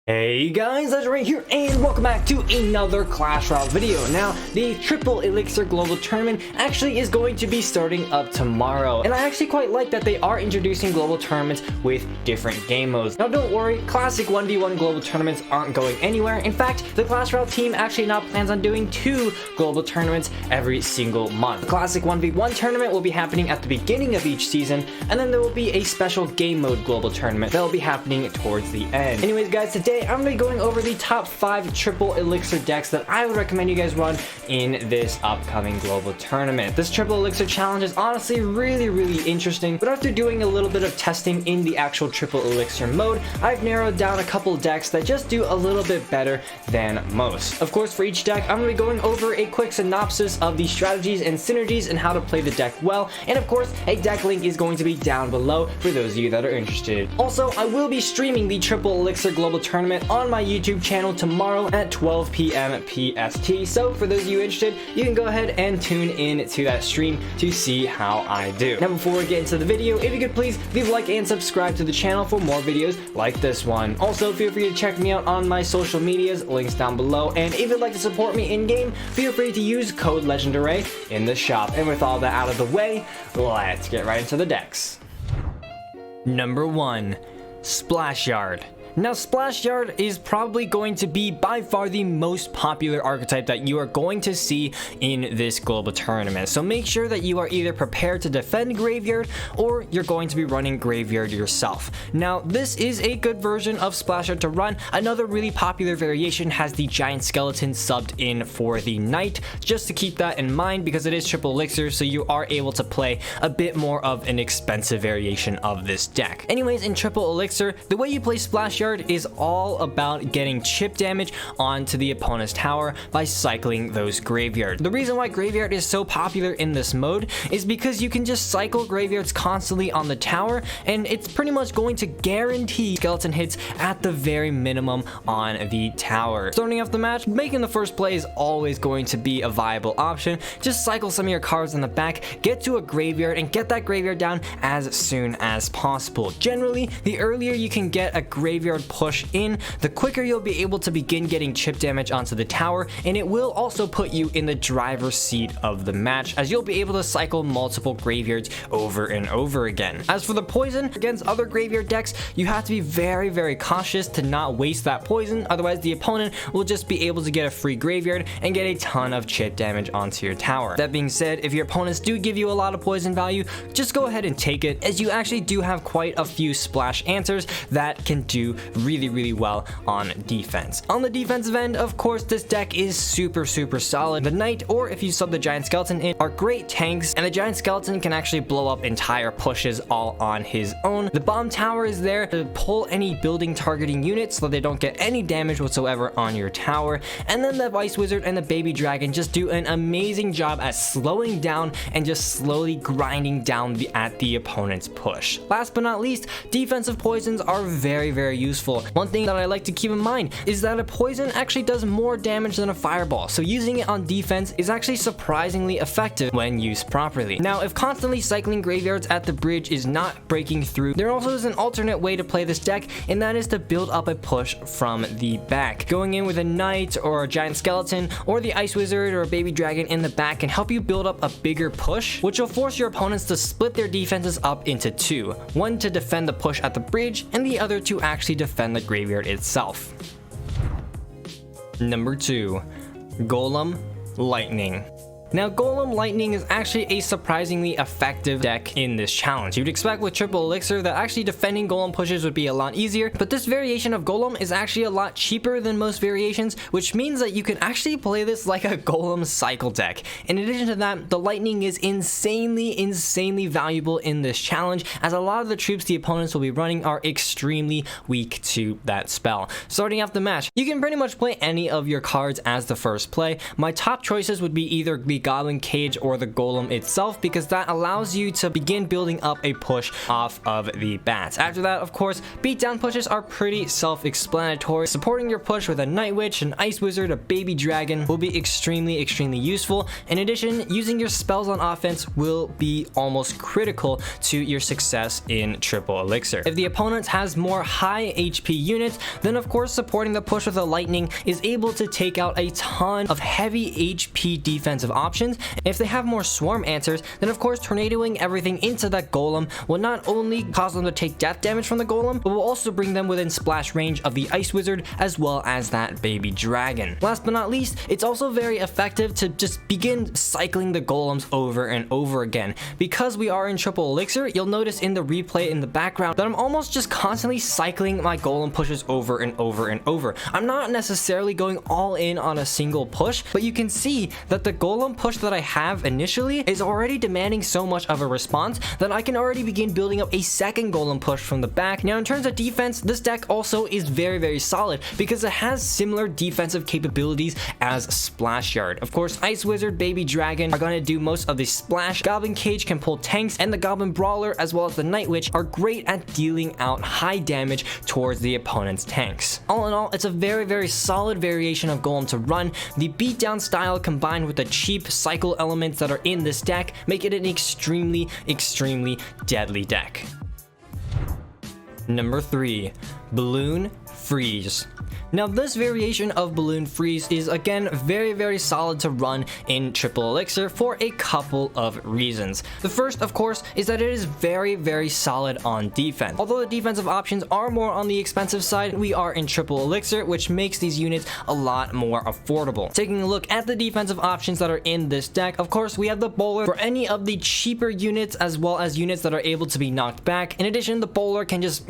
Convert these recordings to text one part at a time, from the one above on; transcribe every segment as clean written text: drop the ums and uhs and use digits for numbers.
Hey guys, Legendaray here, and welcome back to another Clash Royale video. Now, the Triple Elixir Global Tournament actually is going to be starting up tomorrow, and I actually quite like that they are introducing global tournaments with different game modes. Now, don't worry, classic 1v1 global tournaments aren't going anywhere. In fact, the Clash Royale team actually now plans on doing 2 global tournaments every single month. The classic 1v1 tournament will be happening at the beginning of each season, and then there will be a special game mode global tournament that will be happening towards the end. Anyways, guys, today I'm going to be going over the top 5 Triple Elixir decks that I would recommend you guys run in this upcoming global tournament. This Triple Elixir challenge is honestly really interesting, but after doing a little bit of testing in the actual Triple Elixir mode, I've narrowed down a couple decks that just do a little bit better than most. Of course, for each deck, I'm going to be going over a quick synopsis of the strategies and synergies and how to play the deck well, and of course, a deck link is going to be down below for those of you that are interested. Also, I will be streaming the Triple Elixir Global Tournament on my YouTube channel tomorrow at 12 p.m. PST. So for those of you interested, you can go ahead and tune in to that stream to see how I do. Now, before we get into the video, if you could please leave a like and subscribe to the channel for more videos like this one. Also, feel free to check me out on my social medias, links down below. And if you'd like to support me in game, feel free to use code Legendaray in the shop. And with all that out of the way, let's get right into the decks. Number 1, Splashyard. Now, Splashyard is probably going to be by far the most popular archetype that you are going to see in this global tournament. So make sure that you are either prepared to defend Graveyard or you're going to be running Graveyard yourself. Now, this is a good version of Splashyard to run. Another really popular variation has the Giant Skeleton subbed in for the Knight, just to keep that in mind because it is Triple Elixir, so you are able to play a bit more of an expensive variation of this deck. Anyways, in Triple Elixir, the way you play Splashyard is all about getting chip damage onto the opponent's tower by cycling those graveyards. The reason why Graveyard is so popular in this mode is because you can just cycle graveyards constantly on the tower, and it's pretty much going to guarantee skeleton hits at the very minimum on the tower. Starting off the match, making the first play is always going to be a viable option. Just cycle some of your cards in the back, get to a graveyard, and get that graveyard down as soon as possible. Generally, the earlier you can get a graveyard push in, the quicker you'll be able to begin getting chip damage onto the tower, and it will also put you in the driver's seat of the match, as you'll be able to cycle multiple graveyards over and over again. As for the poison, against other graveyard decks, you have to be very cautious to not waste that poison, otherwise the opponent will just be able to get a free graveyard and get a ton of chip damage onto your tower. That being said, if your opponents do give you a lot of poison value, just go ahead and take it, as you actually do have quite a few splash answers that can do really well on defense. On the defensive end, of course, this deck is super solid. The Knight, or if you sub the Giant Skeleton in, are great tanks, and the Giant Skeleton can actually blow up entire pushes all on his own. The Bomb Tower is there to pull any building targeting units so they don't get any damage whatsoever on your tower, and then the Ice Wizard and the Baby Dragon just do an amazing job at slowing down and just slowly grinding down at the opponent's push. Last but not least, defensive poisons are very useful. One thing that I like to keep in mind is that a poison actually does more damage than a fireball, so using it on defense is actually surprisingly effective when used properly. Now, if constantly cycling graveyards at the bridge is not breaking through, there also is an alternate way to play this deck, and that is to build up a push from the back. Going in with a Knight or a Giant Skeleton or the Ice Wizard or a Baby Dragon in the back can help you build up a bigger push, which will force your opponents to split their defenses up into 2. One to defend the push at the bridge, and the other to actually defend the graveyard itself. Number 2, Golem Lightning. Now, Golem Lightning is actually a surprisingly effective deck in this challenge. You'd expect with Triple Elixir that actually defending Golem pushes would be a lot easier, but this variation of Golem is actually a lot cheaper than most variations, which means that you can actually play this like a Golem cycle deck. In addition to that, the Lightning is insanely valuable in this challenge, as a lot of the troops the opponents will be running are extremely weak to that spell. Starting off the match, you can pretty much play any of your cards as the first play. My top choices would be either the the Goblin Cage or the Golem itself, because that allows you to begin building up a push off of the bats. After that, of course, beatdown pushes are pretty self-explanatory. Supporting your push with a Night Witch, an Ice Wizard, a Baby Dragon will be extremely useful. In addition, using your spells on offense will be almost critical to your success in Triple Elixir. If the opponent has more high HP units, then of course supporting the push with a Lightning is able to take out a ton of heavy HP defensive options. If they have more swarm answers, then of course tornadoing everything into that Golem will not only cause them to take death damage from the Golem, but will also bring them within splash range of the Ice Wizard as well as that Baby Dragon. Last but not least, it's also very effective to just begin cycling the Golems over and over again. Because we are in Triple Elixir, you'll notice in the replay in the background that I'm almost just constantly cycling my Golem pushes over and over and over. I'm not necessarily going all in on a single push, but you can see that the Golem push that I have initially is already demanding so much of a response that I can already begin building up a second Golem push from the back. Now in terms of defense, this deck also is very solid because it has similar defensive capabilities as Splashyard. Of course, Ice Wizard, Baby Dragon are going to do most of the splash. Goblin Cage can pull tanks, and the Goblin Brawler as well as the Night Witch are great at dealing out high damage towards the opponent's tanks. All in all, it's a very solid variation of Golem to run. The beatdown style combined with the cheap cycle elements that are in this deck make it an extremely deadly deck. Number 3, Balloon Freeze. Now this variation of Balloon Freeze is again very solid to run in Triple Elixir for a couple of reasons. The first, of course, is that it is very solid on defense. Although the defensive options are more on the expensive side, we are in Triple Elixir, which makes these units a lot more affordable. Taking a look at the defensive options that are in this deck, of course, we have the Bowler for any of the cheaper units as well as units that are able to be knocked back. In addition, the Bowler can just,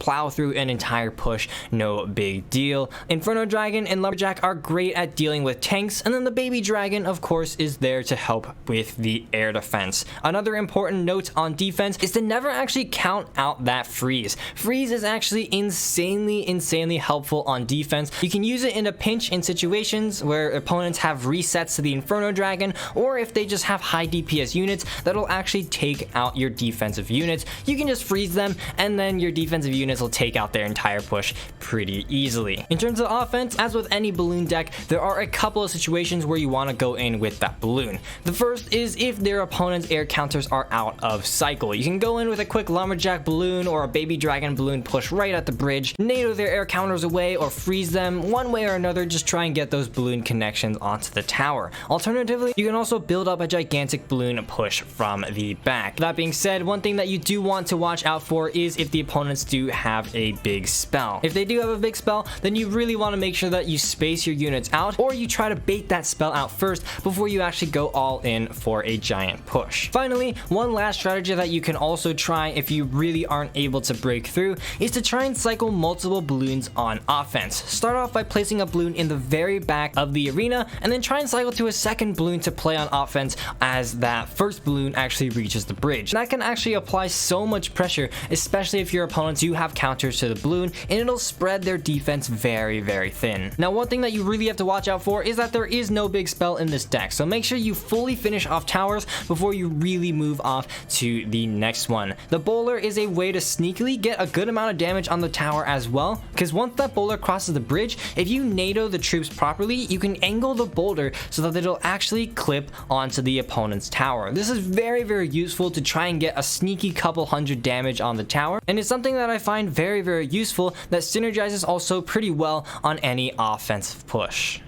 plow through an entire push, no big deal. Inferno Dragon and Lumberjack are great at dealing with tanks, and then the Baby Dragon, of course, is there to help with the air defense. Another important note on defense is to never actually count out that freeze. Freeze is actually insanely helpful on defense. You can use it in a pinch in situations where opponents have resets to the Inferno Dragon, or if they just have high DPS units that'll actually take out your defensive units. You can just freeze them, and then your defensive units will take out their entire push pretty easily. In terms of offense, as with any balloon deck, there are a couple of situations where you want to go in with that balloon. The first is if their opponent's air counters are out of cycle. You can go in with a quick Lumberjack balloon or a Baby Dragon balloon push right at the bridge, NATO their air counters away or freeze them. One way or another, just try and get those balloon connections onto the tower. Alternatively, you can also build up a gigantic balloon push from the back. That being said, one thing that you do want to watch out for is if the opponents do have a big spell. If they do have a big spell, then you really want to make sure that you space your units out, or you try to bait that spell out first before you actually go all in for a giant push. Finally, one last strategy that you can also try if you really aren't able to break through is to try and cycle multiple balloons on offense. Start off by placing a balloon in the very back of the arena, and then try and cycle to a second balloon to play on offense as that first balloon actually reaches the bridge. That can actually apply so much pressure, especially if your opponents do have counters to the balloon, and it'll spread their defense very thin. Now, one thing that you really have to watch out for is that there is no big spell in this deck, so make sure you fully finish off towers before you really move off to the next one. The Bowler is a way to sneakily get a good amount of damage on the tower as well, because once that Bowler crosses the bridge, if you NATO the troops properly, you can angle the boulder so that it'll actually clip onto the opponent's tower. This is very useful to try and get a sneaky couple hundred damage on the tower, and it's something that I find very useful that synergizes also pretty well on any offensive push.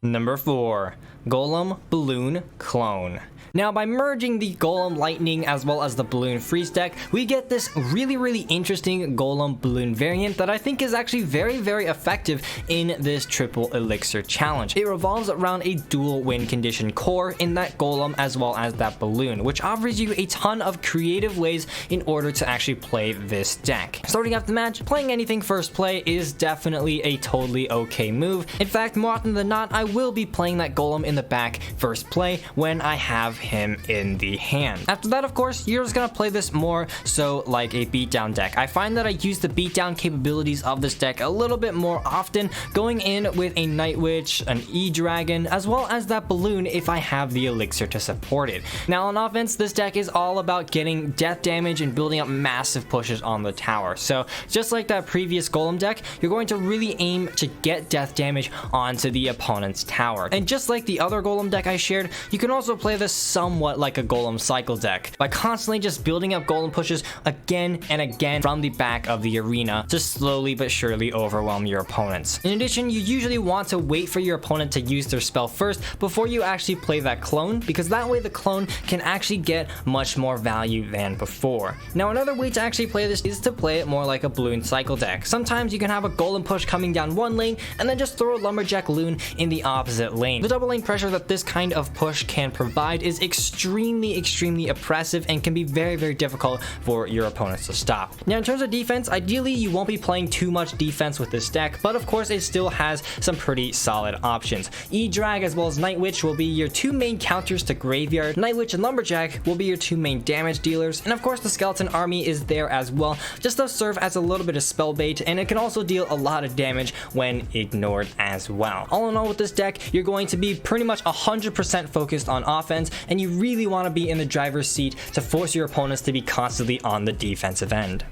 Number 4, Golem Balloon Clone. Now, by merging the Golem Lightning as well as the Balloon Freeze deck, we get this really interesting Golem Balloon variant that I think is actually very effective in this Triple Elixir challenge. It revolves around a dual win condition core in that Golem as well as that Balloon, which offers you a ton of creative ways in order to actually play this deck. Starting off the match, playing anything first play is definitely a totally okay move. In fact, more often than not, I will be playing that Golem in the back first play when I have him in the hand. After that, of course, you're just gonna play this more so like a beatdown deck. I find that I use the beatdown capabilities of this deck a little bit more often, going in with a Night Witch, an E-Dragon, as well as that balloon if I have the elixir to support it. Now on offense, this deck is all about getting death damage and building up massive pushes on the tower. So just like that previous Golem deck, you're going to really aim to get death damage onto the opponent's tower. And just like the other Golem deck I shared, you can also play this somewhat like a Golem cycle deck by constantly just building up Golem pushes again and again from the back of the arena to slowly but surely overwhelm your opponents. In addition, you usually want to wait for your opponent to use their spell first before you actually play that clone, because that way the clone can actually get much more value than before. Now another way to actually play this is to play it more like a balloon cycle deck. Sometimes you can have a Golem push coming down one lane and then just throw a Lumberjack loon in the opposite lane. The double lane pressure that this kind of push can provide is extremely oppressive and can be very difficult for your opponents to stop. Now in terms of defense, ideally you won't be playing too much defense with this deck, but of course it still has some pretty solid options. E-Drag as well as Night Witch will be your two main counters to Graveyard. Night Witch and Lumberjack will be your two main damage dealers, and of course the Skeleton Army is there as well, just to serve as a little bit of spell bait, and it can also deal a lot of damage when ignored as well. All in all, with this deck, you're going to be pretty much 100% focused on offense, and you really want to be in the driver's seat to force your opponents to be constantly on the defensive end.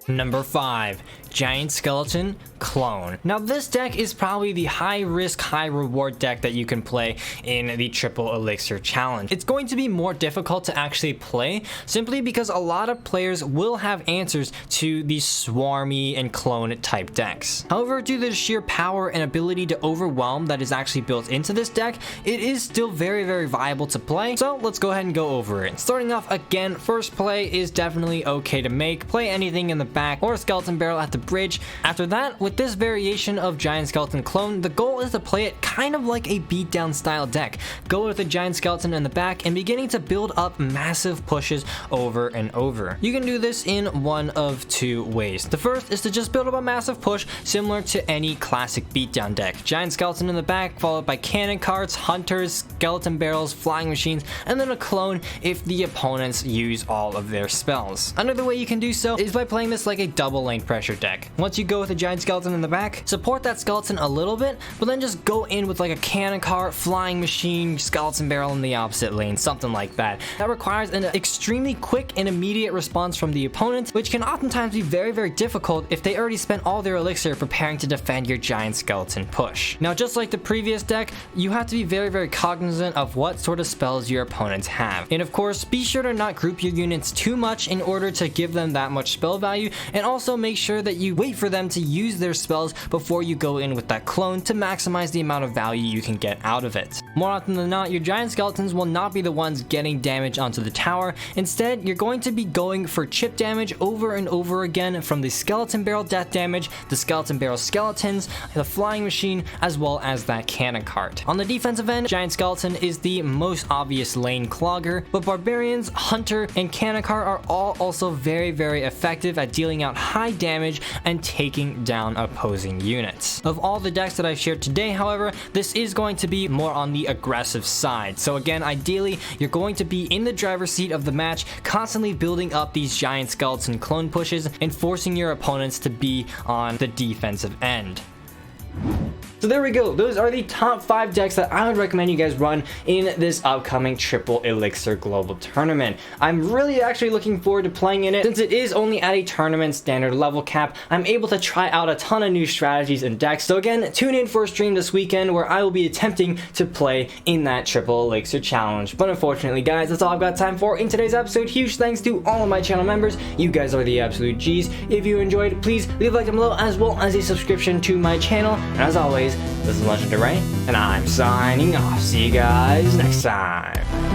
Number 5, Giant Skeleton Clone. Now this deck is probably the high risk, high reward deck that you can play in the Triple Elixir challenge. It's going to be more difficult to actually play simply because a lot of players will have answers to these swarmy and clone type decks. However, due to the sheer power and ability to overwhelm that is actually built into this deck, it is still very viable to play. So let's go ahead and go over it. Starting off again, first play is definitely okay to make. Play anything in the back or a skeleton barrel at the bridge. After that, with this variation of Giant Skeleton Clone, the goal is to play it kind of like a beatdown style deck. Go with a Giant Skeleton in the back and beginning to build up massive pushes over and over. You can do this in one of two ways. The first is to just build up a massive push similar to any classic beatdown deck. Giant Skeleton in the back, followed by cannon carts, hunters, skeleton barrels, flying machines, and then a clone if the opponents use all of their spells. Another way you can do so is by playing this like a double lane pressure deck. Once you go with a Giant Skeleton in the back, support that skeleton a little bit, but then just go in with like a cannon cart, flying machine, skeleton barrel in the opposite lane, something like that. That requires an extremely quick and immediate response from the opponent, which can oftentimes be very difficult if they already spent all their elixir preparing to defend your Giant Skeleton push. Now just like the previous deck, you have to be very cognizant of what sort of spells your opponents have. And of course, be sure to not group your units too much in order to give them that much spell value, and also make sure that you wait for them to use their spells before you go in with that clone to maximize the amount of value you can get out of it. More often than not, your Giant Skeletons will not be the ones getting damage onto the tower. Instead, you're going to be going for chip damage over and over again from the skeleton barrel death damage, the skeleton barrel skeletons, the flying machine, as well as that cannon cart. On the defensive end, Giant Skeleton is the most obvious lane clogger, but Barbarians, Hunter, and cannon cart are all also very effective at dealing out high damage and taking down opposing units. Of all the decks that I've shared today, however, this is going to be more on the aggressive side. So again, ideally, you're going to be in the driver's seat of the match, constantly building up these Giant Skeleton clone pushes and forcing your opponents to be on the defensive end. So there we go. Those are the top 5 decks that I would recommend you guys run in this upcoming Triple Elixir Global Tournament. I'm really actually looking forward to playing in it. Since it is only at a tournament standard level cap, I'm able to try out a ton of new strategies and decks. So again, tune in for a stream this weekend where I will be attempting to play in that Triple Elixir Challenge. But unfortunately, guys, that's all I've got time for in today's episode. Huge thanks to all of my channel members. You guys are the absolute G's. If you enjoyed, please leave a like down below, as well as a subscription to my channel. And as always, this is Legendaray, and I'm signing off. See you guys next time.